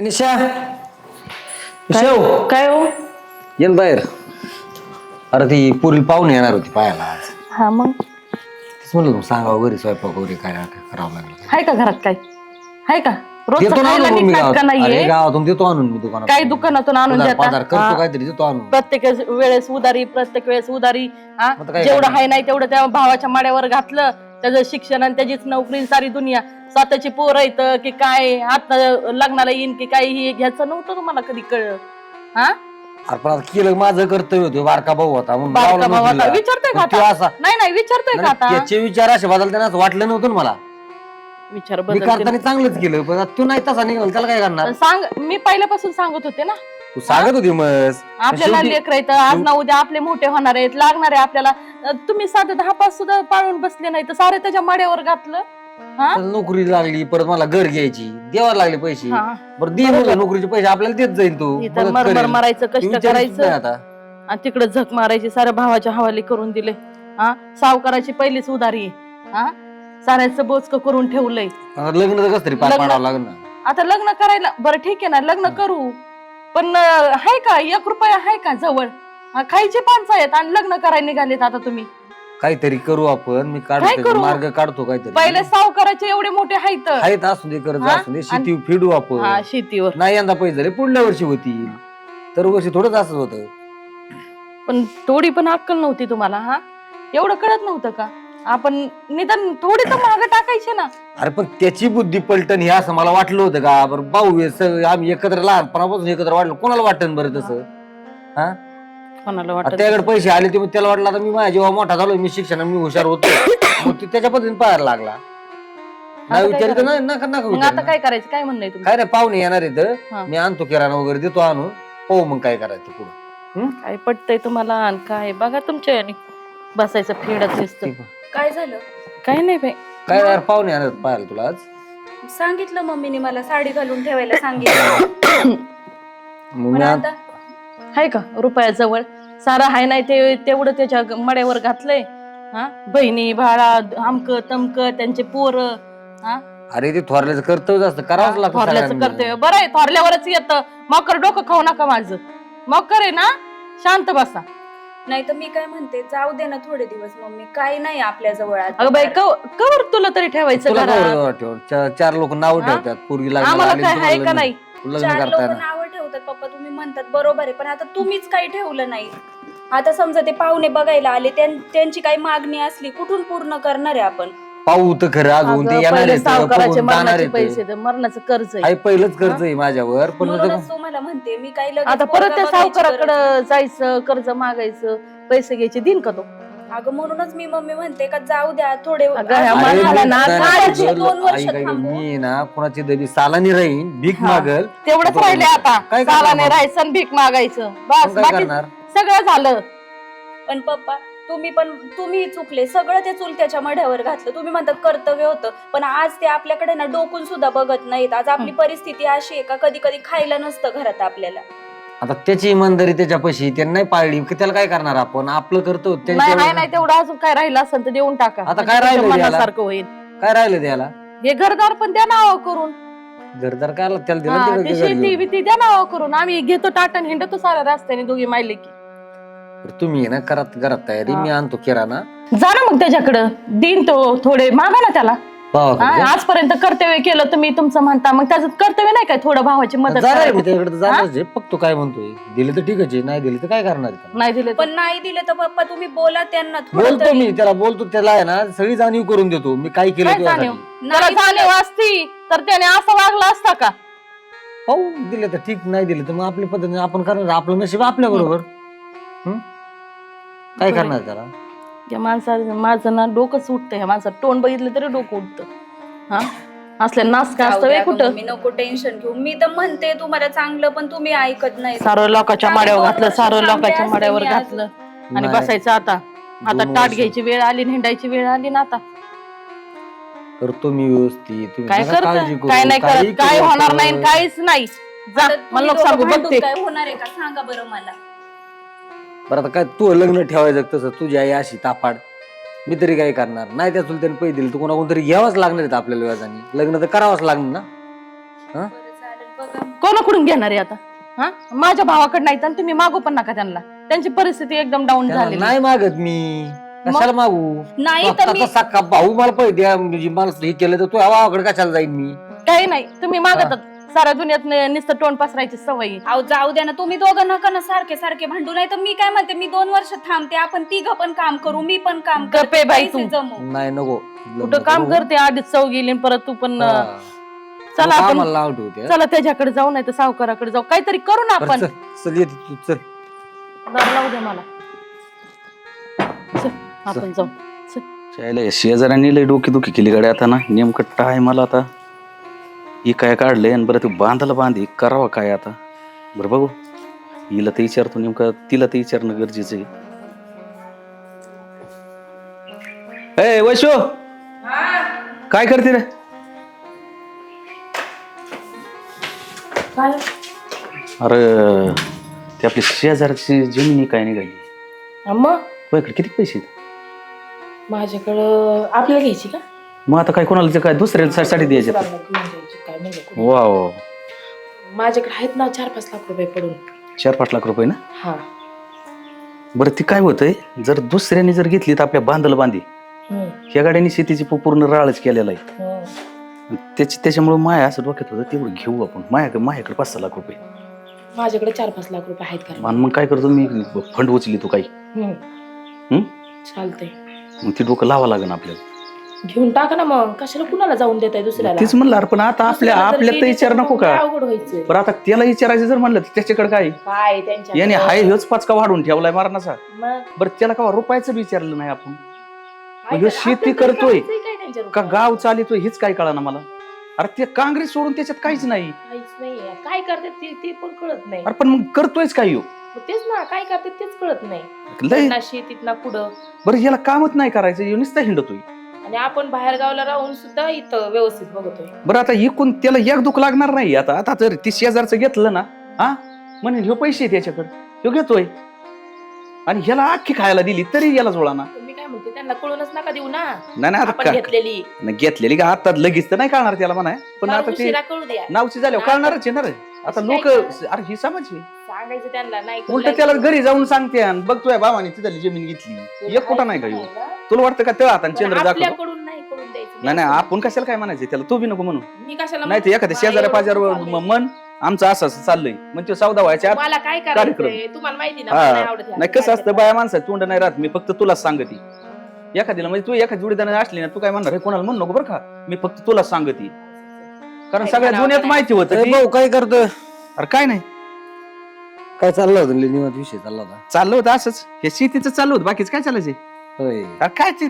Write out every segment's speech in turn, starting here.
निशा काय हो? ये ना बाहेर. अरे ती पुरी पाहुणे येणार होती पायाला आज. हा मग तेच म्हणलं सांगावं घरी स्वयंपाक वगैरे काय करावं लागलं. हाय का घरात काय हाय का? रोज देतो ना खायला आणून मी नीट गावात. नाटकं अरे नाहीये. गावातून देतो आणून मी दुकानात. काय दुकानातून आणून उधार देता? पाधार करतो हा. काहीतरी देतो आणून. प्रत्येक वेळेस उदारी प्रत्येक वेळेस उदारी हा? आता काय जेवढं करणार? आहे नाही तेवढं त्या भावाच्या माड्यावर घातलं. त्याचं शिक्षण आणि त्याचीच नोकरी सारी दुनिया स्वतःची पोरं येतं की काय आता लग्नाला येईन की काय हे घ्यायचं नव्हतं तुम्हाला कधी कळलं हा? अरे पण आता केलं माझं कर्तव्य होतं. बारका भाऊ होता म्हणून बारका लावलं भाऊ नोकरीला. आता विचारतोय का पण तो आता? असा नाही नाही विचारतोय का आता? त्याचे विचार असे बदलते ना असं वाटलं नव्हतं ना मला. विचार मी बदलते. करताना चांगलंच केलं पण आता तू नाही तसा निघाल त्याला काय करणार. सांग मी पहिल्यापासून सांगत होते ना तू सांगत होती मग आपल्याला लेकर येतं आज ना उद्या आपले मोठे होणार आहेत लागणार आहे आपल्याला. तुम्ही साधे 10 पाच सुद्धा पाळून बसले नाही तर सारे त्याच्या माड्यावर घातलं हा? नोकरी लागली परत मला घर घ्यायची द्यावा लागले पैसे. हा. बरं दे म्हणलं नोकरीचे पैसे आपल्याला देत जाईल तू. इथं मदत मरमर करेल. मारायचं तू कष्ट विचारच नाही करायचं आता. आणि तिकडे झक मारायची साऱ्या भावाच्या हवाली करून दिले हा सावकाराची पहिलीच उधारी आहे हा साऱ्याचं बोचक करून ठेवलंय. आता लग्न तर कसं तरी पार लग्न- पाडावं लागेल ना. आता लग्न करायला बरं ठीक आहे ना लग्न करू पण हाय का 1 रुपया हाय का जवळ हा, खायचे पानसा आहेत आणि लग्न करायला निघालेत आता तुम्ही. काहीतरी करू आपण. मी काय काढतो करू? मार्ग काढतो काहीतरी. पहिले सावकाराचे एवढे मोठे आहेत आहेत असू दे कर्ज हा? असू दे शेती फिडू हा आपण. शेतीवर नाही यंदा पैसे झाले पुढल्या वर्षी होतील. तर वर्षी थोडंच असंच होतं. पण थोडी पण अक्कल नव्हती तुम्हाला हा एवढं कळत नव्हतं का आपण निदान थोडी तर मागं टाकायचे ना. अरे पण त्याची बुद्धी पलटण हे असं मला वाटलं होतं का. बरं भाऊ हे सगळे आम्ही एकत्र लहानपणापासून एकत्र वाढलो कोणाला वाटतं बरं तसं हा. कोणाला आता वाटत त्याकडे पैसे आले ते त्याला वाटलं आता मी माझ्या जेव्हा मोठा झालो मी शिक्षण मी हुशार होतो मग ते त्याच्या पद्धतीने पाहायला लागला. नाही काय विचारित करायचं? नाही नका नका मग विचारू. आता काय करायचं काय म्हणणं आहे तुमचं? काय नाही पाहुणे येणार हा. आहेत मी आणतो किराणा वगैरे देतो आणून पाहू मग काय करायचं पुढं. काय पटतंय तुम्हाला आणि काय बघा तुमच्या याने बसायचं फेडत दिसत काय झालं? काय नाही बाई काय यार पाहुणे येणार आहेत पाहायला तुला आज. सांगितलं मम्मीने मला साडी घालून ठेवायला सांगितलं. मग पण मी आता हाय का रुपयाजवळ सारा हाय नाही ते तेवढं त्याच्या मड्यावर घातलंय हा बहिणी भाडा आमक तमक त्यांचे पोर हा अरे ते थोरल्याचं कर्तव्य असतं करावंच लागतं थोरल्याचं सगळ्यांनी. करतोय बरं आहे थोरल्यावरच येतं मकर डोकं खाऊ नका माझं मकर आहे ना शांत बसा. नाही तर मी काय म्हणते जाऊ दे ना थोडे दिवस मम्मी काय नाही आपल्या जवळ आता. अगं बाई कवर तुला तरी ठेवायचं तुला घरात काय ठेव चार लोक नाव हा? ठेवतात पूर्वी लग्नाला म्हणजे आम्हाला आली, काय आहे तुम्हाला का नाही लग्न 4 लोक करताना नावं ठेवतात पप्पा तुम्ही म्हणतात बरोबर आहे पण आता तुम्हीच काही ठेवलं नाही. आता समजा ते पाहुणे बघायला आले त्यांची काही मागणी असली कुठून पूर्ण करणार आहे आपण. पाहू तर खरं अजून ते अगं, येणार पहिले आहेत, सावकाराचे बघून जाणार मरणाचे आहेत. पैसे ते मरणाचं कर्ज आहे आई पहिलंच कर्ज आहे माझ्यावर पण म्हणूनच तुम्हाला म्हणते मी काही लगेच आता परत पोरगं त्या बघायची गरज सावकाराकडे जायचं कर्ज मागायचं पैसे घ्यायचे दिन का तो. नाही. अगं म्हणूनच मी मम्मी म्हणते का जाऊ द्या थोडे अगं, ह्या आज- माणसाला अरे, ना मी काय काय वर्ष, 2 वर्ष आई थांबू. मी ना कोणाची तरी सालानी राहीन भीक हा. मागल तेवढंच राहिले आता काय करणार सालाने मग? राहायचं आणि भीक मागायचं बस मग काय बाकी करणार? सगळं झालं. पण पप्पा तुम्ही चुकले सगळं ते चुलत्याच्या मढ्यावर घातलं. तुम्ही म्हणतात कर्तव्य होतं पण आज ते आपल्याकडे ना डोकून सुद्धा बघत नाहीत. आज आपली परिस्थिती अशी आहे का कधी कधी खायला नसतं घरात आपल्याला. आता त्याची इमानदारी त्याच्या पैशी त्यांनी नाही पाळली की त्याला काय करणार आपण आपलं करतो नाही हाय नाही तेवढं अजून काय राहिलं असेल तर देऊन टाका आता काय म्हणजे राहिलं तुमच्या द्यायला? मनासारखं होईल. काय राहिलं त्याला हे घरदार पण द्या नाव करून घरदार काय आलं? त्याला दिलं हा, तिकडे ते घर शेती घेऊन. बिती द्या नाव करून आम्ही घेतो टाटन हिंडतो साऱ्या रस्त्याने दोघी मायले की बरं, तुम्ही आहे ना घरात तयारी हा. मी आणतो किराणा जा ना मग त्याच्याकडं दिन तो थोडे मागा ना त्याला भावाकडे हा, जा. आजपर्यंत कर्तव्य केलं तुम्ही तुमचं म्हणता मग त्याचं कर्तव्य नाही काय थोडं भावाची मदत जाणार आहे मी करायला? त्याकडे जाणारच आहे फक्त काय म्हणतोय दिले तर ठीकच आहे नाही दिले तर काय करणार आहे त्याला? नाही दिले तर. पण नाही दिले तर पप्पा तुम्ही बोला त्यांना थोडं बोलतो तरी. मी त्याला बोलतो त्याला आहे ना सगळी जाणीव करून देतो मी काय केलं काय जाणीव तुझ्यासाठी. त्याला नाही जाणीव असती तर त्याने असं वागला असता का. हो दिले तर ठीक नाही दिले तर मग आपल्या पद्धतीने आपण करणार आपलं नशीब आपल्या बरोबर काय बरं. करणार त्याला. या माझं ना डोकं सुटतं ह्या माणसाचं तोंड बघितलं तरी डोकं उठतं हा असल्या नास का जाऊ असतं द्या वे गं कुठं मम्मी, नको टेन्शन घेऊ. मी तर म्हणते तुम्हाला चांगलं पण तुम्ही ऐकत नाही. सारं लोकांच्या आम्ही माड्यावर 2 घातलं वर्ष सारं थांबले लोकांच्या असते माड्यावर मी घातलं आणि नाही. बसायचं आता 2 ताट वर्ष. घ्यायची वेळ आली हिंडायची वेळ आली ना आता करतो मी व्यवस्थित तुम्ही काय नका काळजी करत करू, काय नाही काही करत काय करू होणार आपण. नाही काहीच नाही जा आता मला तुम्ही नको दोघं सांगू भांडून बघते काय होणार आहे का सांगा बरं मला. बरं आता काय तू लग्न ठेवायचं तसं तुझी आई अशी तापाड मी तरी काय करणार नाही त्या चुलत्याने पैसे दिले तर कोणा कोणतरी घ्यावंच लागणार आहेत आपल्याला व्याजाने लग्न तर करावंच लागणार ना. बरं चालेल बघा. कोणाकडून घेणार आहे आता? हा, माझ्या भावाकडे नाही तर तुम्ही मागू पण नका त्यांना. त्यांची परिस्थिती एकदम डाऊन त्याला झाली. नाही मागत मी, कशाला मागू? नाही तर मी स्वतःचा सख्खा भाऊ मला पैसे द्या, म्हणजे मला हे केलं तर तू भावाकडे कशाला जाईन मी? काही नाही, तुम्ही मागतात. साऱ्या दुनियात नुसतं तोंड पसरायची सवय. अहो जाऊ द्या ना, तुम्ही दोघं नका ना सारखे सारखे भांडू. नाही तर मी काय म्हणते, मी 2 वर्ष थांबते, आपण तिघं पण काम करू, मी पण काम गप्प करते, आहे बाई पैसे तू. जमू. नाही नको, कुठं काम करते, आधीच चव गेली आणि परत तू पण. चला आपण आम्हाला लावत होते. चला त्याच्याकडे जाऊ, नाही तर सावकाराकडे जाऊ, काहीतरी करू ना आपण. चल येते तू, चल. दार लावू दे मला. चल, आपण जाऊ. चल. शाळेला शेजाऱ्यांनी लय डोकी केली गाडी आता ना. नेमकं टाय मला आता ही काय काढलंय आणि बरं ते बांधायला बांधी करावं काय आता. बरं बघू, हिला तर विचारतो, नेमकं तिला तर विचारणं गरजेचं आहे. ए वैशो, काय करते रे? अरे ते आपली शेजारची जमिनी काय निघाली. मग तुझ्याकडे किती पैसे आहेत? माझ्याकडं आपल्याला घ्यायची का? मग आता काय कोणाला काय दुसऱ्यासाठी द्यायचे? वा वा, माझ्याकडे आहेत ना 4-5 लाख रुपये पडून. 4-5 लाख रुपये ना? हा. बरं ती काय होतंय, जर दुसऱ्याने जर घेतली तर आपल्या बांधायला बांधी. ह्या गाड्यांनी शेतीची पूर्ण राळच केलेला आहे. त्याच्यामुळे माया असं डोक्यात होतं, तेवढं घेऊ आपण. माझ्याकडे 5-6 लाख रुपये. माझ्याकडे 4-5 लाख रुपये आहेत का? आणि मग काय करतो मी, फंड उचली तू काही. चालतंय, मग ती डोकं लावा लागेल आपल्याला. घेऊन टाका ना. मग कशाला कुणाला जाऊन देताय दुसऱ्याला? तेच म्हणलं, पण आता आपल्या तर विचार नको का? अवघड व्हायचं. पण आता त्याला विचारायचं जर म्हणलं तर त्याच्याकडे काय त्यांच्या याने हाय ह्योच पाचका वाढून ठेवलाय मारणाचा. मग बरं त्याला का रुपयाचं विचारलं नाही आपण. ह्यो शेती करतोय का गाव चालितोय हेच काय कळा ना मला. अरे ते काँग्रेस सोडून त्याच्यात काहीच नाही. काहीच नाही. काय करतात ते पण कळत नाही. अरे पण मग करतोयच काय ह्यो? तेच ना, काय करतात तेच कळत नाही. लय ना शेतीत ना कुठं. बरं याला कामच नाही करायचं, ह्यो नुसता हिंडतोय. आणि आपण बाहेर गावला राहून सुद्धा इथं व्यवस्थित बघतोय. बरं आता इकून त्याला एक दुःख लागणार नाही. आता जर ती शेजारचं घेतलं ना, हा म्हणे ह्यो पैसे त्याच्याकडे, ह्यो घेतोय आणि ह्याला अख्खी खायला दिली तरी याला जोडा ना. मी काय म्हणते, त्यांना कळूनच नका देऊ ना. नाही आपण घेतलेली घेतलेली का आता लगेच तर नाही कळणार त्याला म्हणा. पण आता ते कळू द्या. नावची झाल्यावर कळणारच आहे ना रे. आता लोक अरे ही समाज आहे. सांगायचं त्यांना नाही. उलट त्याला घरी जाऊन सांगते, बघतोय भावाने तिथली जमीन घेतली, एक कुठं नाही का ह्यो. तुला वाटतं का तेव्हा आता चंद्र दाखवतो? आपल्याकडून नाही कळून द्यायचं. नाही आपण कशाला काय म्हणायचं त्याला, तू बी नको म्हणू. मी कशाला नाही ते एखाद्या शेजाऱ्या पाजाऱ्यावर मन आमचं असं चाललंय म्हणजे सौदा व्हायच्या मला काय करायचंय तुम्हाला माहिती ना. हा. नाही आवडत. नाही कसं असतं, बाया माणसाचं तोंड नाही राहत. मी फक्त तुलाच सांगते. एखाद्याला म्हणजे तू एखादी जोडीदार असली ना, तू काय म्हणणार कोणाला म्हणू नको बरं का. मी फक्त तुलाच सांगते, कारण सगळ्या दुनियात माहिती होतं. भाऊ काय करतोय? अरे काय नाही, काय चाललं होतं? निवांत विषय चालला होता. चाललं होतं असंच, हे शेतीचं चाललं होतं, बाकीच काय चालायचंय? होय.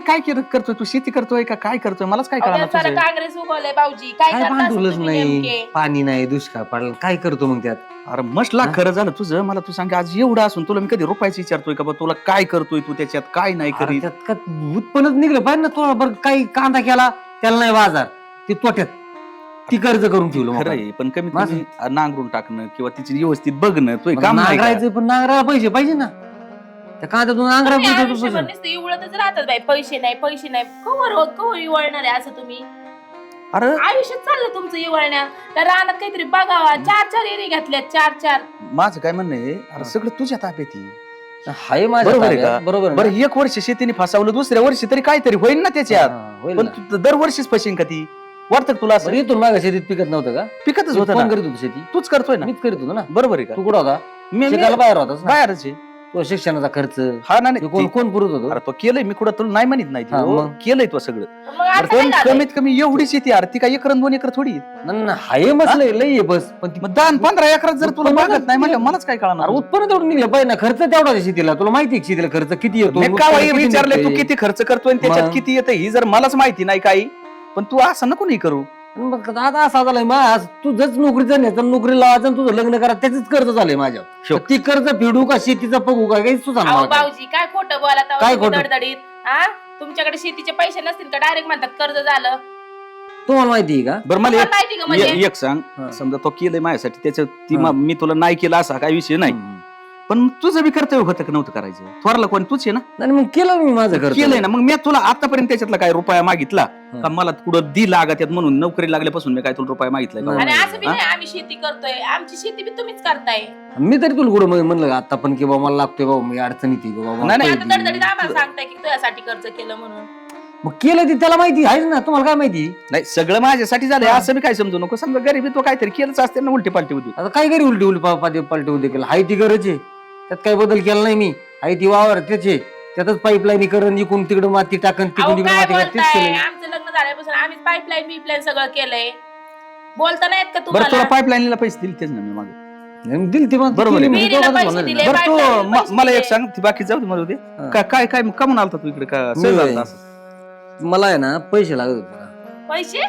काय करतोय तू? शेती करतोय का काय करतोय? मलाच काय कळणार तुझं. काँग्रेस उगवलंय भाऊजी. काय काय करता भांडवलच तुम्ही नाही, नेमके? पाणी नाही, दुष्काळ पडला, काय करतो मग त्यात? अरे मसला खरं झालं तुझं. मला तू सांग, आज एवढं असून तुला मी कधी रुपयाचं विचारतोय का? तुला काय करतोय तू त्याच्यात, काय नाही अरे करीत? त्यात का उत्पन्नच निघलं पाहिजे ना. थोडा बरं काही कांदा केला त्याला नाही बाजार, ते तोट्यात, ती कर्ज करून ठेवलं. मग खरंय, पण कमीत माझं- कमी नांगरून टाकणं किंवा तिची व्यवस्थित बघणं तुझं काम नाही का? नांगरायचं, पण नांगरायला पैसे पाहिजे ना. त्या कांद्यातून तुम्ही नांगरायला आयुष्यभर नुसतं इवळतच राहतात बाई. पैसे नाही, पैसे नाही. कवर इवळणार आहे असं तुम्ही? अरे आयुष्यात चाललं तुमचं इवळण्या. त्या रानात काहीतरी बघावा. 4-4 एरी घातल्यात. 4-4. माझं काय म्हणणं आहे, अरे सगळं तुझ्या ताब्यात आहे. हाय माझ्या बरोबर आहे ताब्यात, का? बरोबर आहे बरं ना? 1 वर्ष शेतीने फसावलं, दुसऱ्या वर्षी तरी काहीतरी होईल ना त्याच्यात. हा, होईल पण ना. तू दरवर्षीच फशीन का ती? वाटतं का तुला असं? बरं, इथून मागे शेतीत पिकत नव्हतं का? पिकतच तू होतं कोण ना. करीत होतो शेती? तूच करतोय ना. मीच करीत होतो ना. बरोबर आहे का? तू कुठं होता? मी शिकायला बाहेर होतास ना. बाहेरच आहे. तो शिक्षणाचा खर्च हा ना. हे कोण कोण पुरत होतो? अरे तो केलंय, मी कुठं तुला नाही म्हणत नाही. हा, ते. मग? केलंय तो सगळं. मग आता काय पण झालंय? कमीत कमी एवढीच येते यार. ती काय 1-2 एकर थोडी. हाय मसलंय, लई आहे बस. पण ती- मग 10-15 एकरात जर तुला उत्पन्न मागत नाही म्हणलं मलाच काय कळणार? अरे उत्पन्न तेवढं निघलं पाहिजे ना. खर्च तेवढा आहे शेतीला. तुला माहिती आहे शेतीला खर्च किती येतो? मी उत्पन्न का किती विचारले तू निघतंय? किती खर्च करतोय आणि त्याच्यात मग? किती येतं ही जर मलाच माहिती नाही काही. पण तू असं नको नाही करू. मग आता असा झालाय आज तुझंच नोकरीचं नाही तर नोकरी लावायचं आणि तुझं लग्न करा, त्याच कर्ज झालंय माझ्या. शोक. ती कर्ज फेडू का शेतीचा बघू का काही सुद्धा अहो नाही. भाऊजी काय खोटं बोलत आहोत काय तुम्ही खोटं? दडदडीत. हा, तुमच्याकडे शेतीचे पैसे नसतील का डायरेक्ट म्हणतात कर्ज झालं. तुम्हाला माहिती आहे का? बरं मला तुम्हाला माहिती का म्हणजे? एक सांग. हा. समजा तो केलंय माझ्यासाठी, त्याच्यात ती हा. मी तुला नाही केलं असा काही विषय नाही. पण तुझं बी कर्तव्य होतं का नव्हतं करायचं? थोरला कोण तूच आहे ना? नाही मग केलं मी माझं खर्च केलंय ना. मग मी तुला आतापर्यंत त्याच्यातला काय रुपया मागितला का? मला कुठं दी लागत यात म्हणून नोकरी लागल्यापासून मी काय तुला रुपया मागितलाय का? आणि असं बी नाही आम्ही शेती करतोय, आमची शेती बी तुम्हीच करताय. मी तरी तुला कुठं म्हणलं का आता पण की बाबा मला लागतोय बाबा मी अडचणीत आहे बाबा नाही, आता दडदडीत आम्हाला सांगताय की तुझ्यासाठी खर्च केलं म्हणून. मग केलं ती त्याला माहिती आहेच ना, तुम्हाला काय माहिती? नाही सगळं माझ्यासाठी झालंय असं बी काय समजू नको. समजा गरीबी तो काहीतरी केलंच असते ना उलटी पालटी होती. आता काय करी उलटी उलटी पलटी उलटी केलं हाय ती गरज आहे, त्यात काही बदल केला नाही मी. हाय ती वावर त्याचे त्यातच पाईपलाईन करून इकडून तिकडे माती टाकन अहो, तिकडून तिकडे काय माती टाकन तेच बोलताय? केलं. आमचं लग्न झाल्यापासून आम्ही पाईपलाईन सगळं केलंय. बोलता नाहीत का बरं तुम्हाला? तुला पाईपलाईनला पैसे दिले तेच ना मी मागे. आणि दिली ती मग बरोबर आहे. केली मी, विहिरीला दोघांचं पैसे म्हणलं दिले. ना. बरं पाईपलाईनला तू पैसे मला एक दिले. सांग ती बाकी जाऊ दे मला दे. हा. काय काय कमून आलता तू इकडे का सहज मी आलता असं? मला आहे ना पैसे लागत होते ना. पैसे?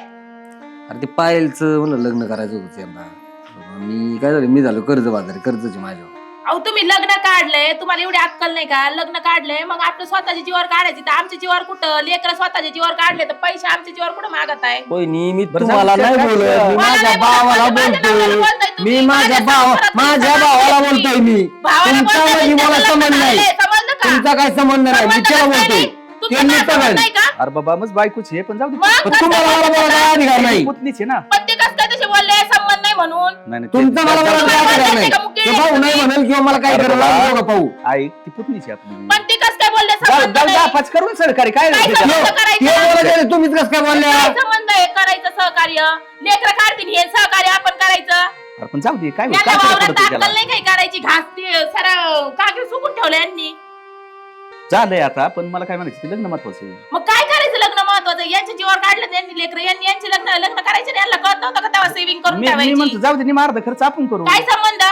अरे ते पायलचं म्हणलं लग्न करायचं होतं यांना. मी काय झालं, मी झालो कर्ज बाजारी, कर्जचे माझ्यावर. अहो तुम्ही लग्न काढलंय, तुम्हाला एवढी अक्कल नाही का? लग्न काढलंय मग आपलं स्वतःच्या जीवावर काढायची, तर आमच्या जीवावर कुठं? लेकरं स्वतःच्या जीवावर काढले तर पैसे आमच्या जीवावर कुठं मागत आहे? होय मी बरं, तुम्हाला जाऊ नाही दे, बोलत, मी मला माझ्या नाही भावाला बोलत, माझ्या बोलतोय. भावाला बोलताय तुम्ही, मी माझ्या भावाला तुम्ही. बोलतोय. मी भावाला तुमचा बोलताय, माझी मला त्याचं संबंध लग्न नाही. झालंय, समजलं का? तुमचा काय संबंध नाही, मी संबंध त्याला काय बोलतोय. नाही? तुमचा त्यांनी काय तर संबंध नाही. नाही का? अरे बाबा मग बायकोच आहे पण जाऊ दे. मग पण तुम्हाला मला बोलायचा अधिकार नाही. पुतणीच आहे ना. पण ते कसं काय तसे बोलले संबंध नाही म्हणून? नाही नाही, तुमचा ते- मला जाऊ दे. बोलायचा अधिकार नाही. का मुके? ते भाऊ नाही म्हणाल किंवा मला काय अरे करायला बाबा. लागलं का पाहू. ऐक ती पुतणीच आहे आपली. पण ते कसं काय बोलले जाऊ संबंध जाऊ नाही? दाफाच करून सरकारी काय काय त्याच्यात? संबंध ते करायचा? बोलायचं तुम्हीच कसं काय बोलल्या? काय संबंध आहे करायचं सहकार्य? लेकरं काढतील हे सहकार्य आपण करायचं. अरे पण जाऊ दे काय याला काय फरक वावरात पडतो अक्कल त्याला? नाही काही करायची, घास ते सारा कागद सुकून ठेवलं यांनी. झालंय आता पण मला काय म्हणायचं ते लग्न महत्वाचं आहे. मग काय करायचं लग्न महत्वाचं? यांच्या जीवावर काढलं त्यांनी लेकरं, यांनी यांची लग्न करायचे आणि यांना कळत नव्हतं का तेव्हा सेव्हिंग करून मी म्हणतो ठेवायची? जाऊ दे नि अर्धा खर्च आपण करू. काय संबंध?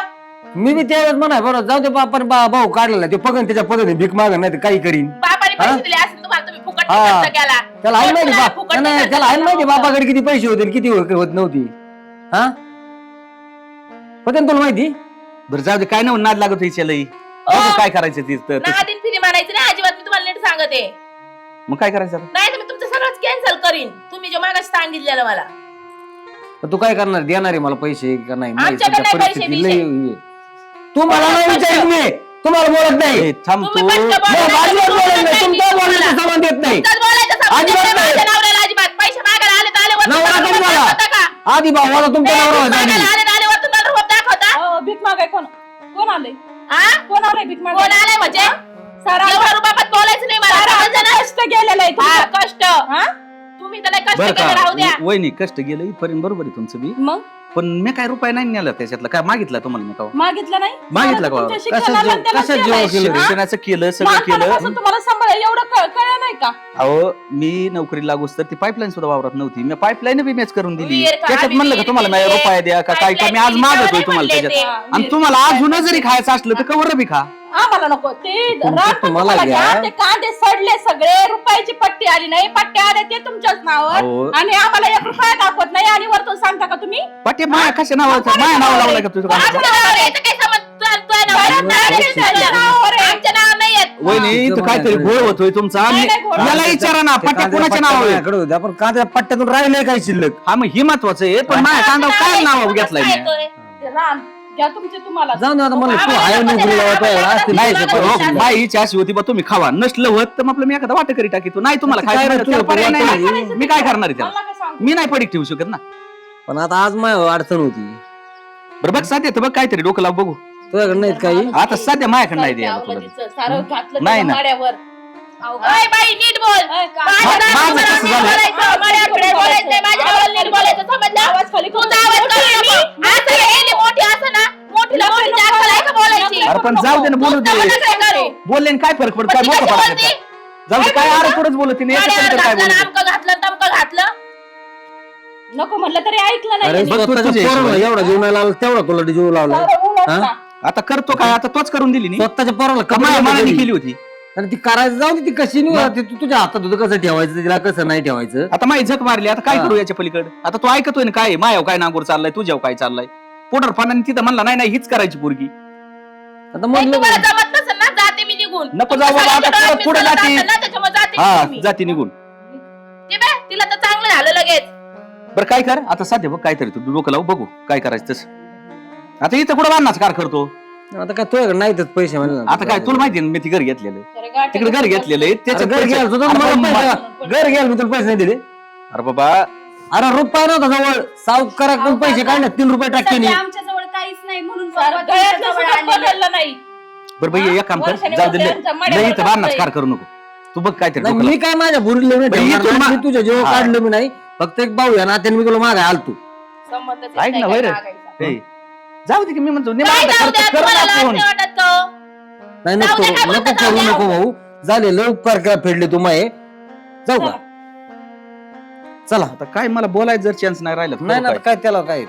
मी बी त्यावेळेस म्हणाय बरोबर जाऊ दे आपण भाऊ काढलेला ते पगन त्याच्या पद्धतीने भीक मागं नाही तर काही करीन. बापाने हा? पैसे दिले असेल तुम्हाला, तुम्ही फुकट हा. खर्च केला. त्याला आहे कोण माहिती तुला बा फुकट नाही, खर्च त्याला आहे केला? माहिती बापाकडे किती पैसे होते आणि किती होत नव्हती. हा होते ना तुला माहिती? बरं जाऊ दे काय नाही नाद लागत व्हायच्या लई. ओ. बघू काय करायचं ते तर- नादिन फिरी मारायचं नाही अजिबात, मी तुम्हाला नीट सांगते. मग काय करायचं आता? नाही तर मी तुमचं सगळंच कॅन्सल करीन, तुम्ही जे मागाशी सांगितलेलं मला. तर तू काय करणार, देणार आहे मला पैसे का नाही? नाही, आमच्याकडे सध्या नाही परिस्थिती पैसे, लई हे. तू मला नाही विचारित मी तुम्हाला बोलत नाही. ए, थांब तुम्ही तू स्पष्ट बोला. नाही, अजिबात बोलत नाही. तुमचा बोलण्याचा संबंध येत नाही. तुमचाच बोलायचं संबंध अजिबात नाही, नाही. माझ्या नवऱ्याला अजिबात. पैसे मागायला आले तर आले, वरतून नवरा मला कधी रुबाब बोला? दाखवता का? आधी भावाला तुमचा नवरा होता आधी. मागायला आले तर आले, वरतून मला रुबाब दाखवता? भीक मागाय कोण कोण आले हा? कोण आले भीक कोण मागाय आलंय म्हणजे? सारा एवढं रुबाबात बोलायचं नाही मला, समजलं ना? कष्ट गेलेलं आहे हा, तुमचं. कष्ट. हा? तुम्ही त्याला कष्ट बरं केलं राहू द्या. का वहिनी कष्ट गेलं इथपर्यंत बरोबर आहे तुमचं बी. मग पण मी काय रुपये नाही नेला त्याच्यातला काय मागितला तुम्हाला मी का मागितलं नाही मागितलं का? तुमच्या कशात शिक्षणाला जीव- त्याला कशात केलंय. जीव केलं? हा? शिक्षणाचं केलं सगळं केलं. लहानपणापासून तुम्हाला सांभाळ एवढं कळलं नाही का? अहो मी नोकरी लागूच तर ती पाईपलाईन सुद्धा वावरात नव्हती. मी पाईपलाईन बी मॅच करून दिली. विहीर का? त्याच्यात आम्ही म्हणलं का विहीर तुम्हाला केली, रुपया द्या का काय का मी आज pipeline मागतोय केली, तुम्हाला म्हणले त्याच्यात. ते. आणि तुम्हाला अजून जरी खायचं असलं तर कवर बी खा. आम्हाला नको ते तुमचं रान पण तुम्हाला तुम्हाला घ्या. घ्या. ते कांदे सडले सगळे, रुपयाची पट्टी आली नाही, पट्टी आले ते तुमच्याच अहो. नावावर आणि आम्हाला 1 रुपया दाखवत नाही आणि वरतून सांगता का तुम्ही पाटे माया कशा नावाचं माया नाव लावलाय का तुझं आमच्या नावावर यायचं काय संबंध? तुझ्या नावावर आहे, तुझ्या नावावर आहे. आमच्या नावावर नाही येत. वहिनी इथं काहीतरी घोळ होतोय तुमचा. नाही, नाही, घोळ. याला विचारा ना ते पट्टे कांद्या कोणाच्या पट्ट्या नावावर आहे? माझ्याकडे होत्या, पण कांद्या पट्ट्यातून राहिले काय शिल्लक. हा मग हे महत्वाचं आहे. पण माझ्या कांदा काय नाव घेतलाय मी? ते रान घ्या तुमचे तुम्हाला जाऊ दे आता मला तू आहे नोकरीला वाटायला असतील नाही पैसे हो, शिल्लक. बाई हिची अशी होती बा तुम्ही खावा नसलं होत तर मग आपलं मी एखादा वाटेकरी टाकीतो. नाही तुम्हाला काय काय रे, तुला पर्याय नाही पर्याय ना. नाही. मी काय करणार आहे त्याला? मला काय सांगू? मी नाही पडीक ठेवू शकत ना. पण आता आज माझ्यावर अडचण होती. बरं बघ सध्या तर बघ काहीतरी डोकं लाव बघू. तुझ्याकडे नाहीत काही. आता सध्या माझ्याकडे नाही द्यायला तुला. अवलतीचं सारं घातलं नाही त्याच्या ना. माड्यावर. ओय बाई नीट बोल. माझ्या माझं नावावर कसं नीट झालं? बोलायचं, माड्यापुढे बोलायचं नाही, माझ्या नावावर नीट बोलायचं, समजलं? आवाज खाली करून तुझा आवाज कमी आहे मी. असं गेली मोठी असं ना, मोठीला मोठीची अक्कल आहे का बोलायची? अरे पण जाऊ दे ना बोलू नुसतं दे. म्हणत काय करू? बोलले ना काय फरक पडतो? पण काय ती मोठं कशी फरक बोलती? आहे? जाऊ दे काय आर पुढेच बोलत नाही माड्यावर याच्यात काय घातलं ना, बोलत आमकं घातलं तमकं घातलं. नको म्हणलं तरी ऐकलं नाही अरे त्यांनी. बघ तू स्वतःच्या तुझ्या पोराला हिशोबाने. एवढा जीव नाही लावला तेवढा तुला जीव लावला. सारं उलटला. हा? आता करतो काय? आता तोच करून दिली नी. स्वतःच्या पोराला कमाई कपडे मानाने दिली. केली होती. आणि ती करायचं जाऊ दे ती कशी नाही ते तू तुझ्या हातात होतं कसं ठेवायचं तिला कसं नाही ठेवायचं. आता माझी झक मारली. आता काय हा. करू याच्या पलीकडे? आता तू ऐकतोय ना काय मायाव काय नांगूर चाललाय तुझ्याव काय चाललाय? पोटरपणाने तिथं म्हणला नाही नाही हीच करायची पोरगी. आता नाही, म्हणलं तुम्हाला जमत नसेल ना, जाते मी निघून. नको जाऊ बाबा, आता तुमच्या पुढे सगळ्यांच्या जाते. डोळ्यात मी चालत त्याच्यामुळे जाते हा मी. जाती निघून. ते बे, तिला तर चांगलं झालं लगेच. बरं काय कर आता सध्या बघ काहीतरी तू डोकं लावू बघू काय करायचं तसं. आता इथं कुठं बांधण्याचं कार करतो? आता काय तुझ्याकडे नाहीतच पैसे म्हणले ना. आता काय तुला माहिती ना मी ते घर घेतलेलं आहे. अरे गाठी तिकडे घर घेतलेलं आहे अरे त्याच्यात घर घ्यायला होतं, अरे मला बाबा, पैसे- घर घ्यायला मी तुला पैसे नाही दिले. अरे बाबा अरे रुपया नव्हता जवळ, सावकाराकडून पैसे काढले 3 रुपये टक्क्याने. सध्या आमच्या जवळ काहीच नाही म्हणून सारं पप्पा गळ्यातलं तुमच्या जवळ सुद्धा आलेले. बदललं नाही. बरं बाई एक काम कर वर्षाने जाऊ दे वर्ष यांच्या मड्यावर नाही इथं बांधणार बसतोय. कार करू नको तू बघ काय नाही, मी काय माझ्या भुरीला नाही बाई, ठेवणार, इथून मी तुझ्या जेव्हा हा. काढलं मी नाही. फक्त एक भाऊ आहे ना, त्याने मी तुला मागाय आलतो. संबंधच ऐक नाही ना काय वैर मागायचा. जाऊ दे की मी म्हणतो काय निवांत जाऊ द्या, खर्च कर तुम्हाला ना लाज आपण. नाही वाटत का हो? नाही जाऊ नको दे, काय नको बोलता, करू जाऊ नको द्या. भाऊ. झाले लय उपकार केला फेडले तुम्हाला. जाऊ का? चला. आता काय मला बोलायचं जर चान्स नाही राहिला नाही ना काय त्याला काय.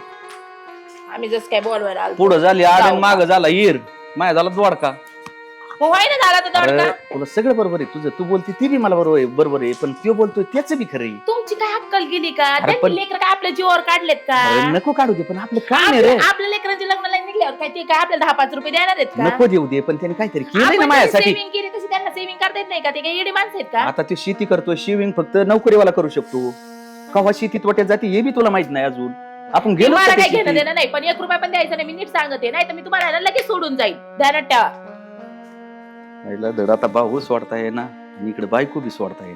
आम्ही जसं काय बोलवायला आलो. पुढं झाली आड जाऊ. माग झाला येर माया झाला दोडका मग व्हाय ना झाला तर अरे दडका. तुला सगळं बरोबर आहे तुझं तू बोलते ती बी मला बरोबर आहे पण तो बोलतोय त्याच बी खरं आहे. तुमची काय अक्कल गेली का? अरे त्यांनी पण- लेकर काय आपल्या जीवावर काढलेत का? अरे नको काढू दे पण आपलं काम आहे रे आपल्या लेकरांचे लग्नाला निघल्यावर काय ते काय आपल्याला 10-5 रुपये देणार आहेत का? नको देऊ दे पण त्याने काहीतरी केलंय ना आपण माझ्यासाठी सेव्हिंग केली तशी त्यांना सेव्हिंग करता येत नाही का? ते काही येडी माणसं आहेत का? आता ते शेती करतोय शेविंग फक्त नोकरीवाला करू शकतो कवा शेतीत वाट्यात जाते हे बी तुला माहित नाही अजून आपण गेलो मला का त्या काही घेणं शेतीत? देणं नाही पण 1 रुपया पण द्यायचा नाही. मी नीट सांगते नाही तर मी तुम्हाला ना लगेच सोडून जाईल. ध्यानात ठेवा. पहिला धड आता भाऊ सोडता ये ना आणि इकडे बायको बी सोडता ये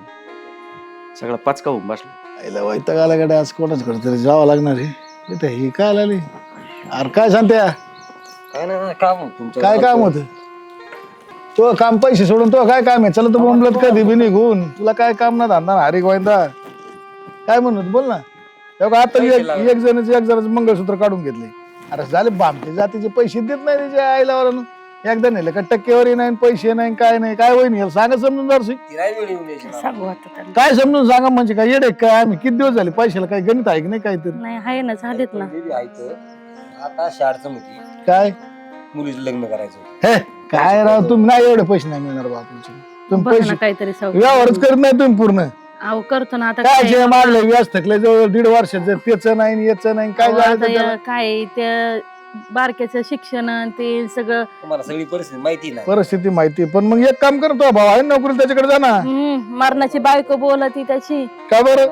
सगळा पाचका होऊन बसला आईला वैताग आला गाडी आज कोणाच कडे तरी जावं लागणार आहे इथे ही काय आली अरे काय सांगते काय नाही काम तुमचं. काय काम होत तो काम पैसे सोडून तो काय काम आहे चला तू बोंबलत कधी बी निघून तुला काय काम ना धंदा ना हरी गोविंदा काय म्हणत बोल ना तेव्हा आता एक जणांचं मंगळसूत्र काढून घेतले अरे झाले बामटे जातीचे पैसे देत नाही त्याच्या आईला एकदा नेले का टक्केवारी नाही पैसे नाही काय नाही काय होईन सांगा समजून जर ती नाही वेळ येऊन द्यायची ना. सांगू आता त्यांना. काय समजून सांगा म्हणजे काय येडे काय आम्ही किती दिवस झाले पैशाला काय गणित आहे की नाही काहीतरी नाही आहे ना, झालेत ना. ते बी ऐकतं. आता अशी अडचण होती, काय मुलीचं लग्न करायचं होतं. हे काय राव तुम्ही नाही एवढे पैसे नाही मिळणार बा तुमचे तुम्ही बघा ना पैसे काहीतरी सावकार. व्यवहारच करत नाही तुम्ही पूर्ण अहो करतो ना आता काय काय. जे मारले व्याज थकले जवळ 1.5 वर्षाचं त्याच नाही याच नाही काय अहो, झालं आता त्याला? काय त्या बारक्याचं शिक्षण आणि ते सगळं. तुम्हाला सगळी परिस्थिती माहिती नाही. परिस्थिती माहिती पण मग एक काम करतो भाऊ आहे नोकरी त्याच्याकडे जा ना मरणाची बायको बोलती त्याची. का बरं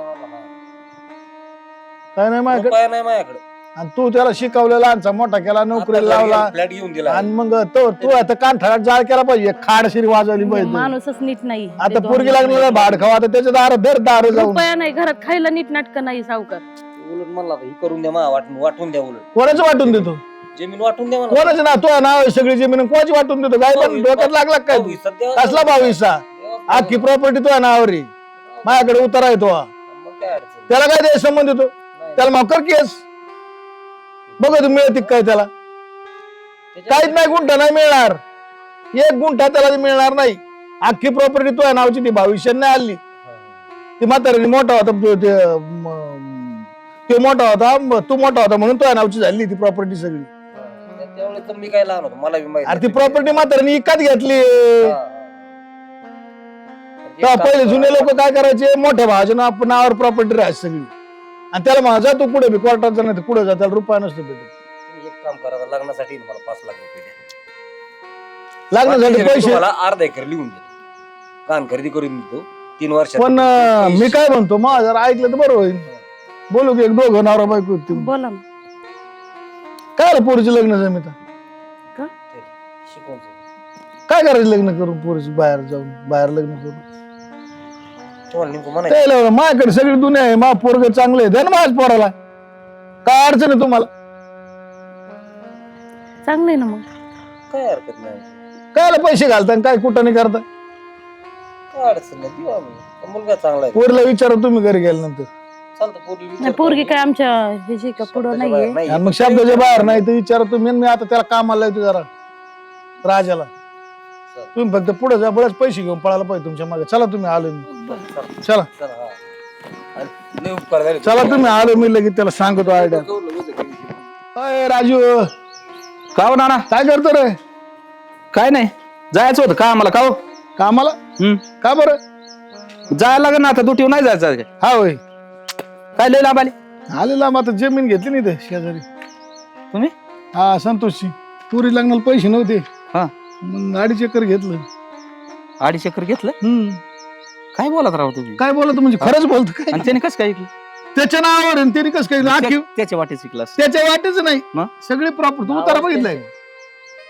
काय नाही माझ्याकडे रुपया नाही माझ्याकडे. आणि तू त्याला शिकवलं लहानचा मोठा केला नोकरीला लावला फ्लॅट घेऊन दिला. आणि मग तू आता कानठाळात जाळ केला पाहिजे खाड शिरी वाजवली पाहिजे माणूसच नीट नाही. आता पोरगी लागलेला भाड खावा आता त्याच्या दार जाऊन रुपया नाही घरात खायला नीट नाटक नाही सावकार. उलट म्हणला ही करून द्या मा वाटून द्या उलट कोणाचं वाटून देतो जमीन वाटून द्या मला. कोणाचं ना तो नाव आहे सगळी जमीन कोणाची वाटून देतो काय पण डोक्यात लागला काय तू? सध्या कसला भावीसा आखी प्रॉपर्टी तो नावावर आहे. माझ्याकडे उतारा येतो मग काय अडचण त्याला काय द्यायचं संबंध येतो नाही. त्याला माफ कर केस बघा तू मिळते काय त्याला काहीच नाही गुंठा नाही मिळणार 1 गुंठा त्याला मिळणार नाही अख्खी प्रॉपर्टी तो नावची ती भविष्यात नाही आली ती म्हाताऱ्याने मोठा होता तो मोठा होता तू मोठा होता म्हणून तो नावची झाली ती प्रॉपर्टी सगळी त्यावेळेस तर मी काय लहान होतो मला बी माहिती अरे ती प्रॉपर्टी म्हाताऱ्याने इकत घेतली तेव्हा पहिले जुने लोक काय करायचे मोठ्या भावाच्या नावावर प्रॉपर्टी राहायची सगळी आणि त्याला माझा तू पुढे बी कोर्टात जा नाही पुढे जा त्याला रुपया नसतो भेटत एक काम करा लग्नासाठी मला 5 लाख रुपये द्या. लागण्यासाठी पैसे मला अर्धा एकर लिहून देतो कान खरेदी करून देतो 3 वर्षात. पण मी काय म्हणतो मग जर ऐकलं तर बरं होईल बोलू की 1 दोघं नवरा बायको आहेत तुम्ही. बोला ना. काय आलं पोरीचे लग्न जमिता शिकवून काय करायचं लग्न करून पोरीची बाहेर लग्न करून तुम्हाला नेमकं म्हणायचं त्याला माझ्याकडे सगळी दुनिया आहे मा पोरग चांगले आहे ना माझ्या पोराला काय अडचण आहे तुम्हाला चांगलंय ना मग. काय हरकत नाही काय पैसे घालता आणि काय कुठं नाही करता काय अडचण नाही देऊ आम्ही मुलगा चांगला आहे पोरीला विचारा तुम्ही घरी गेल्यानंतर चालतं पोरगी नाही, पोरगी काय आमच्या ह्याची का पुढं नाहीये. आणि मग शब्दाच्या बाहेर नाही तर विचारा तुम्ही आणि मी आता त्याला कामाला येतो जरा राजाला तुम्ही फक्त पुढे जा बरेच पैसे घेऊन पळायला पाहिजे तुमच्या मागे चला तुम्ही आलो मी चला चला तुम्ही आलो मी लगेच त्याला सांगतो आयडिया अय राजू का हो नाना काय करतो रे काय नाही जायचं होतं का आम्हाला का हो कामाला का बरं जायला लागेल ना आता दुटीवर नाही जायचं आहे. हा होय काय लय लांब आले आलेला मग आता जमीन घेतली नाही ते शेजारी तुम्ही हा संतोषची पुरी लग्नाला पैसे नव्हते हा मग 2.5 एकर घेतलं 2.5 एकर घेतलं काय बोलत राहू तुम्ही काय बोलत म्हणजे खरंच बोलतो काय आणि त्याने कसं काय ऐकलं त्याच्या नावावर आहे, त्याने कसं काय आखी त्याच्या वाटे शिकला त्याच्या वाटेच नाही मग? सगळी प्रॉपर्टी तू उतारा बघितलाय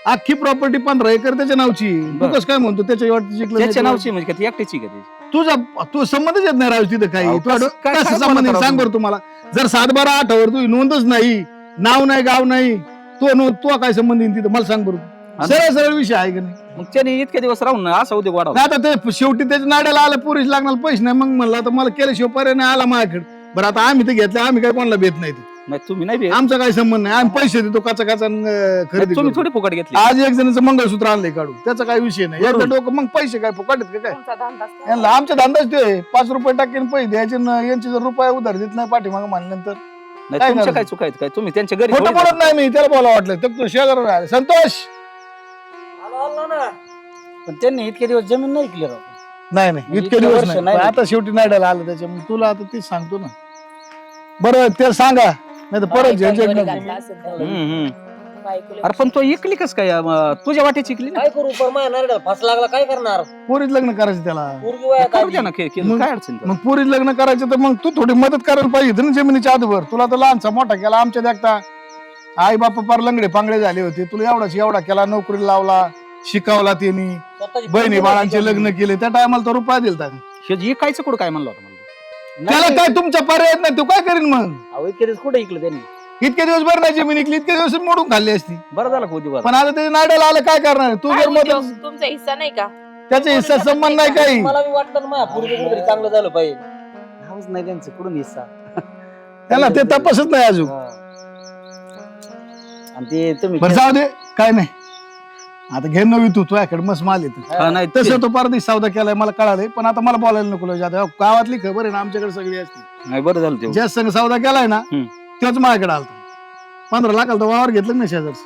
अख्खी प्रॉपर्टी 15 एकर त्याच्या नावची तू बरं. कसं काय म्हणतो त्याच्या वाटतं जिंकलं त्याच्या नाही नावची म्हणजे का ती एकट्याची का त्याची तू संबंधच येत नाही राजू तिथं काही अहो, तुला कसं- काय कसं काय संबंध बोलता सांग राव बरं तुम्हाला जर 7-12-8 वर तू नोंदच नाही नाव नाही गाव नाही तो काय संबंध येईल तिथं मला सांग बरं आणि- सरळ सरळ विषय आहे का नाही मग त्याने इतके दिवस राहून ना असा उद्योग वाढवला. नाही आता ते शेवटी त्याच्या नाड्याला आलं पोरीस लागणार पैसे नाही मग म्हणलं आता मला केल्याशिवाय पर्याय नाही आला माझ्याकडे बरं आता आम्ही ते घेतलं आम्ही काय कोणाला भेट नाही ते. नाही तुम्ही नाही भेट. आमचा काय संबंध नाही आम्ही पैसे देतो काचा खरेदी तुम्ही करतो. थोडी फुकट घेतली आज एक जणांचं मंगळसूत्र आणलंय काढून त्याचा काय विषय नाही एकदा डोकं मग पैसे काय फुकट आहेत का काय तुमचा धंदाच काय? यांना आमच्या धंदाच ते आहे. 5 रुपये टाकेन पैसे द्यायचे न यांचे जर रुपये उधार देत नाही पाठीमागं म्हणल्यानंतर नाही काय तुमच्या करायचं? काय चुकायचं काय तुम्ही त्यांच्या घरी खोटं थोडी बोलत नाही मी त्याला बोला वाटलं तर तो शेजार राहिला. संतोष पण त्यांनी इतके दिवस जमीन नाही केली राव नाही म्हणजे इतके इतके दिवस वर्ष नाही नाही. पण आता शेवटी नाड्याला आलं त्याच्या मग तुला आता तेच सांगतो ना बरं त्याला सांगा नाही तर परत झंझट बायकोला नको. घातला असेल तर. बायकोला- अरे पण तो इकली कस काय तुझ्या वाट्याची इकली ना काय करू पर माझ्या नारळाला फास लागला काय करणार पोरीत लग्न करायचं त्याला पोरगी वयात करू आली. द्या ना केलं मग- काय अडचण त्याला? मग पोरीत लग्न करायचं तर मग तू थोडी मदत करायला पाहिजे ना जमिनीच्या आधीवर तुला तर लहानसा मोठा केला आमच्या देखता आई बापा पार लंगडे पांगडे झाले होते तुला एवढा केला नोकरी लावला शिकवला त्यांनी स्वतःची बहिणी पोरगी बाळांचे होती लग्न केले त्या टायमाला तो रुपया दिलता हे जे कायचं कुठं काय म्हणलं होतं मला जमिनी. त्याला नाही, काय तुमच्या पर्याय नाही तू काय करीन मग अहो, इतके दिवस कुठे ऐकलं त्यांनी इतके दिवस बरं नाही जमीन इकली इतके दिवस मोडून खाल्ली असती बरं झालं का उद्योग पण आता त्याच्या नाड्याला आलं काय करणार तू काय जर मदत उद्योग? तुमचा हिस्सा नाही का त्याचा हिस्सा संबंध नाही काही मला बी वाटलं ना माझ्या पोरगी कुठेतरी चांगलं झालं पाहिजे नावच नाही त्यांचं कुठून हिस्सा त्याला ते तपासच नाही अजून हा. आणि ते तुम्ही बरं जाऊ दे काय नाही आता घे नवी तू तुझ्याकडे मस्त माल येतो हा, नाही तसं तो परदेश सौदा केलाय मला कळालंय पण आता मला बोलायला नको लय जातं. गावातली खबर आहे ना आमच्याकडे सगळी असते नाही बरं झालं ते ज्या संघ सौदा केलाय ना हम्म. तेच माझ्याकडे आलता 15 लाखाला तर वावर घेतलं ना शेजारच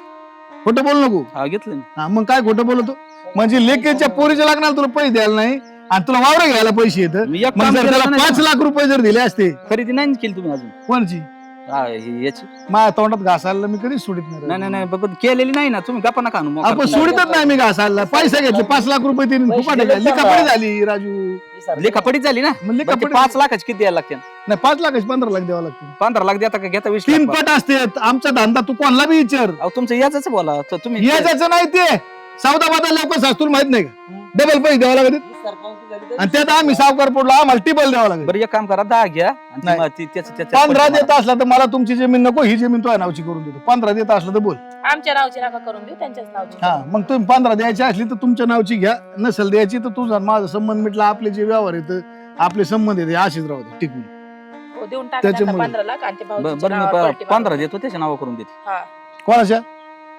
खोटं बोल नको हा घेतलं ना हा मग काय खोटं बोलतो म्हणजे लेकेच्या पोरीच्या लागणार तुला पैसे द्यायला नाही आणि तुला वावर घ्यायला पैसे येत मी एक मग काम जर केलं त्याला नाही 5 लाख रुपये जर दिले असते खरेदी नाही केली तुम्ही अजून कोणची हा, याची माझ्या तोंडात घासायला मी कधीच सोडित नाही नाही नाही नाही बाबा, केलेली नाही ना तुम्ही गप्पा नका आणू मोकार. आपण सोडितच नाही मी घासायला पैसे घेतले 5 लाख रुपये तिने पैसे फुपाट दिले लिखापडी ना. झाली राजू विसरले. लेखापडीत झाली ना मग बरं, ते लिखापडी 5 लाखाची किती द्यायला लागते नाही 5 लाखाची 15 लाख द्यावं लागते 15 लाख देता का घेता 20 तीन लाख पट असते आमचा धंदा तू कोणाला बी विचार अहो तुमचं याच बोला तर तुम्ही याचं नाही ते सौदा बादा लवकर सास तुला माहित नाही का डबल पैसे द्यावं लागत विसर पावती झाली तर आणि त्यात आम्ही सावकार पडलो आम्हाला टिबल द्यावं लागेल बरं एक काम करा 10 घ्या आणि नाही. त्याचं 15 देत असला तर मला तुमची जमीन नको ही जमीन तुझ्या नावची करून देतो 15 देत असलं तर बोल आमच्या नावची नका करून देऊ त्यांच्याच नावची हा मग तुम्ही 15 द्यायची असली तर तुमच्या नावची घ्या नसेल द्यायची तर तुझा माझा संबंध मिटला आपले जे व्यवहार येत आपले संबंध येते असेच राहू दे टिकून हो, देऊन टाका त्यांना त्याच्यामुळे. 15 लाख आणि ते बरं भाऊजीच्या बरं नावावर मी property 15 मागवा. देतो त्याच्या नावा करून देते हा. कोणाच्या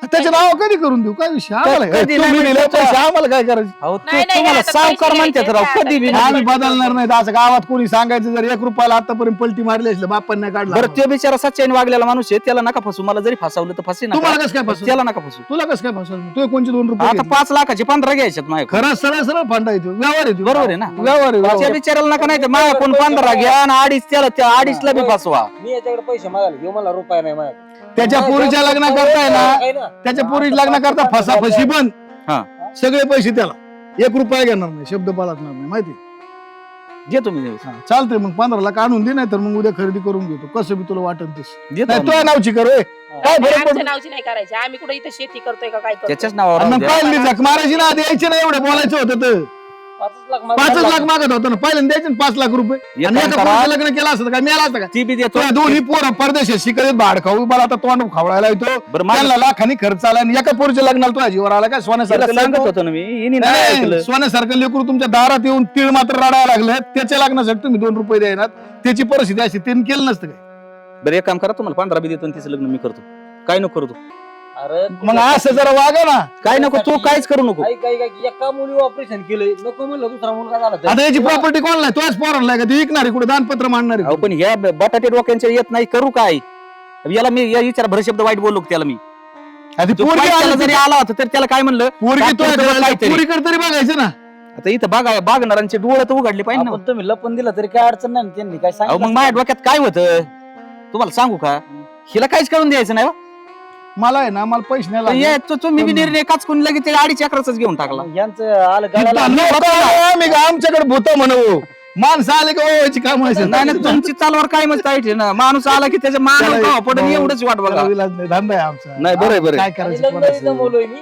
त्याच्या नाव कधी करून देऊ काय विषय आम्हाला काय? कधी तुम्ही नाही दिले म्हणतो. पैसे आम्हाला काय करायचं अहो नाही, नाही, तुम्हाला आता सावकार पैसे म्हणतात घ्यायचे, राव आता कधी बी पैसे आम्ही बदलणार नाही असं गावात कोणी सांगायचं जर 1 रुपयाला आतापर्यंत पलटी मारली असली बाप्पा नाही काढला बरं ते बिचारा सच्चाईने वागलेला माणूस आहे त्याला नका फसू मला जरी फसवलं तर फसे तुम्हाला नका कसं काय फसवलं त्याला नका फसू तुला कसं काय फसवलं तू कोणचे 2 रुपये आता घेतले? 5 लाखाचे 15 घ्यायच्यात माझ्याकडे खरं सरळ सरळ फंडा येतो व्यवहार येतो बरोबर आहे ना व्यवहार आहे, त्या व्यवहार बिचाराला नका नाही तर माझ्याकडून 15 घ्या आणि 2.5 त्याला त्या 2.5 बी फसवा मी याच्याकडे पैसे मागायला घेऊ मला रुपया नाही माझ्याकडे त्याच्या पोरीच्या लग्न करताय ना त्याच्या पोरी लग्न करता फसाफशी बंद हा. सगळे पैसे त्याला 1 रुपया घेणार नाही शब्द पाळणार नाही माहिती घे तुम्ही हा, चालतंय मग 15 लाख आणून दे नाही तर मग उद्या खरेदी करून घेतो कसं बी तुला वाटत तसं देतो नाही आम्ही. तुझ्या नावची कर होय. काय फरक आमच्या पडतो नावची नाही करायची आम्ही कुठे इथं शेती करतोय का काय करतोय त्याच्याच नावावर आणि राहू मग द्या. काय झक मारायची ना द्यायची ना एवढं बोलायचं होतं तर 5 लाख मागत होतं ना पहिल्यांदा द्यायचे ना 5 लाख रुपये एक आणि काम एका करा, पोरीचं लग्न केलं असतं तर काय मिळालं असतं का ती बी देतो तुझ्या दोन्ही पोरं परदेशात शिकत भाड खाऊ मला आता तोंड खावडायला येतो बरं माझं त्यांना लाखानी खर्च आला आणि एका पोरीच्या लग्नाला तुझ्या जीवर आला काय तिला सोन्यासारखं सांगत लेकरू- होतो ना मी हिने नाही नाही, ऐकलं सोन्यासारखं लेकरू तुमच्या दारात येऊन तीळ मात्र रडायला लागलं त्याच्या लग्नासाठी तुम्ही 2 रुपये द्यायनात त्याची परिस्थिती अशी त्यांनी केलं नसतं काय बरं एक काम करा तुम्हाला 15 बी देतो आणि तिचं लग्न मी करतो काय नको करू तू अरे मग असं जरा वागा ना काय नको तू काहीच करू नको एका मुली ऑपरेशन केलंय नको म्हणलं दुसरा मुलगा झाला तर. आता याची प्रॉपर्टी कोणाला आहे? तोच पोरांना आहे का ती विकणार आहे कुठे दानपत्र मांडणार अहो आहे पण ह्या बटाटे डोक्यांच्या येत नाही करू काय याला मी या विचार भर शब्द वाईट बोललो का त्याला मी आधी तो पोरगी त्याला आली जरी आला होता तर त्याला काय म्हणलं पोरगी काय तो तुझं काहीतरी. पोरीकडे तरी बघायचं ना आता इथं बागणारांचे डोळे तर उघडले पाहिजे ना आपण तुम्ही लपन दिलं तरी काय अडचण नाही ना, त्यांनी काय अहो मग सांगितलं माझ्या डोक्यात काय होतं तुम्हाला सांगू का हिला काहीच करून द्यायचं नाही हो. मला आहे ना मला पैसे नाही पण लागले. ये, तुम्ही बी निर्णय काचकून लगेच ते 2.5 एकराचाच घेऊन टाकला मग यांचं आलं गाड्याला लोकं आम्ही का आमच्याकडे भूत म्हणू माणसं आले का ओवायची काम नाही नाही तुमची चालवर काय मग आहे ना माणूस आला की त्याच्या मान पडून एवढंच वाट बघा धंदा आहे आमचा नाही, बरं आहे, बरं आहे. काय आणि करायचं लग्न कोणाचं? जमवलंय मी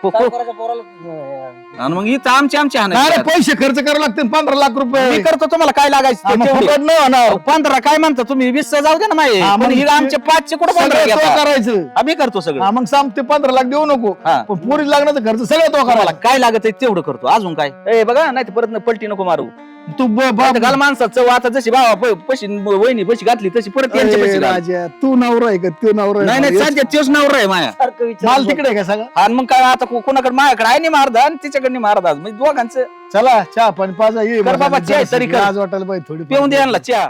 सावकाराच्या पोराला आणि मग इथं आमचे नाही रे, हाणायचे. पैसे खर्च करावे लागते 15 लाख मी रुपये करतो तुम्हाला काय लागायचं हा, मग ते तेवढे. फुकट नाही होणार. 15 काय म्हणता तुम्ही 20 जाऊ दे ना माये हा, पण मग ही ते- आमचे 5चे कुठं सगळं 15 तो घेता? करायचं आम्ही करतो सगळं. हा, मग सांग ते 15 लाख देऊ नको हा. पण पोरी लागण्याचा खर्च सगळं तो तुम्हाला करायला काय लागत आहे तेवढं करतो. अजून काय ए बघा नाही तर परत पलटी नको मारू. तू आता घाल माणसाचं चव आता जशी भावा पैशी वहिनी पैशी घातली तशी परत त्यांच्या पैसे घाल. राजा तू नवरा आहे का तू नवरा नाही आहे नाही का? सध्या तेच नवरा आहे माया. सारखं माल विचार तिकडे आहे का सगळं आणि मग काय आता कोणाकडे माझ्याकडे आहे नाही मारदा आणि तिच्याकडे मारदा म्हणजे दोघांचं चला चहा पाणी पाजा ये कर बाबा, चहा तरी कर. आज वाटायला पाहिजे थोडी पिऊन दे यांना चहा.